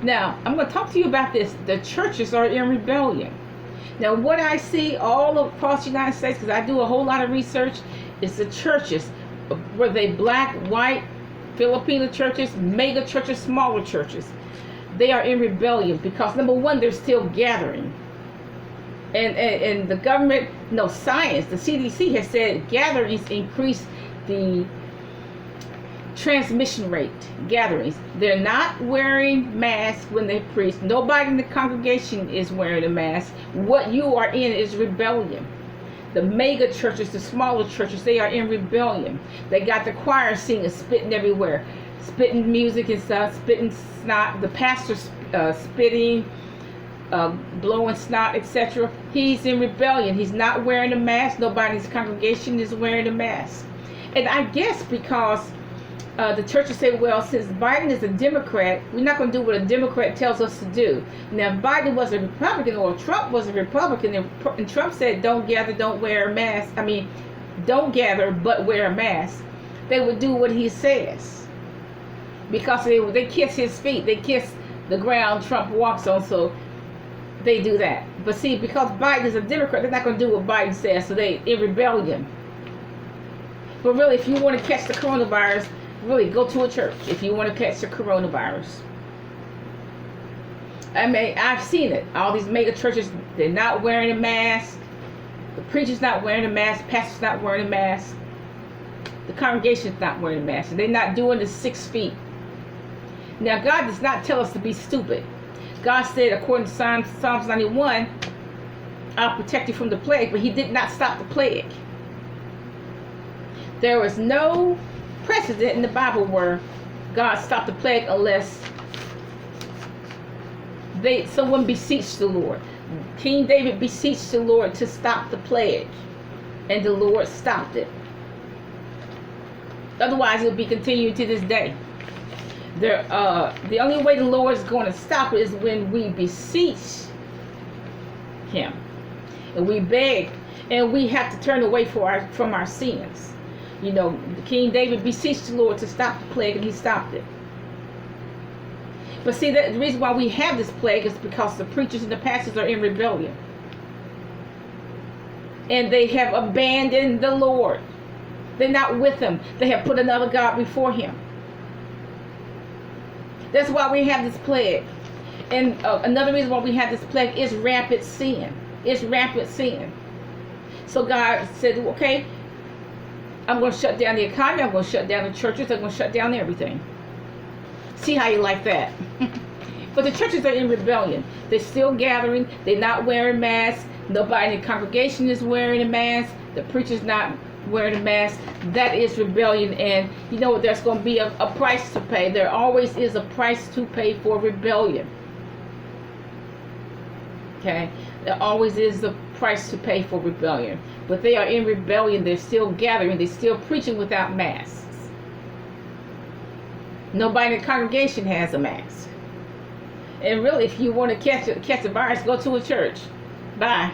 Now, I'm going to talk to you about this. The churches are in rebellion. Now, what I see all across the United States, because I do a whole lot of research, is the churches, were they black, white, Filipino churches, mega churches, smaller churches. They are in rebellion because, number one, they're still gathering. And the government, no, science, the CDC has said gatherings increase the transmission rate. Gatherings, they're not wearing masks when they preach. Nobody in the congregation is wearing a mask. What you are in is rebellion. The mega churches, the smaller churches, they are in rebellion. They got the choir singing, spitting everywhere, spitting music and stuff, spitting snot. The pastor spitting, blowing snot, etc. He's in rebellion. He's not wearing a mask. Nobody in his congregation is wearing a mask. And I guess because the churches say, well, since Biden is a Democrat, we're not going to do what a Democrat tells us to do. Now, if Biden was a Republican or Trump was a Republican, and Trump said, don't gather, don't wear a mask. I mean, don't gather, but wear a mask. They would do what he says. Because they kiss his feet. They kiss the ground Trump walks on, so they do that. But see, because Biden is a Democrat, they're not going to do what Biden says, so they in rebellion. But really, if you want to catch the coronavirus, really go to a church if you want to catch the coronavirus. I mean, I've seen it. All these mega churches, they're not wearing a mask. The preacher's not wearing a mask. Pastor's not wearing a mask. The congregation's not wearing a mask. And they're not doing the 6 feet. Now, God does not tell us to be stupid. God said, according to Psalms 91, I'll protect you from the plague, but he did not stop the plague. There was no precedent in the Bible where God stopped the plague unless someone beseeched the Lord. King David beseeched the Lord to stop the plague, and the Lord stopped it. Otherwise, it will be continuing to this day. The only way the Lord is going to stop it is when we beseech him, and we beg, and we have to turn away from our sins. You know, King David beseeched the Lord to stop the plague, and he stopped it. But see, the reason why we have this plague is because the preachers and the pastors are in rebellion. And they have abandoned the Lord. They're not with him. They have put another God before him. That's why we have this plague. And another reason why we have this plague is rampant sin. It's rampant sin. So God said, okay, I'm going to shut down the economy. I'm going to shut down the churches. I'm going to shut down everything. See how you like that. But the churches are in rebellion. They're still gathering. They're not wearing masks. Nobody in the congregation is wearing a mask. The preacher's not wearing a mask. That is rebellion. And you know what? There's going to be a price to pay. There always is a price to pay for rebellion. Okay? There always is a price to pay for rebellion. But they are in rebellion. They're still gathering. They're still preaching without masks. Nobody in the congregation has a mask. And really, if you want to catch a virus, go to a church. Bye.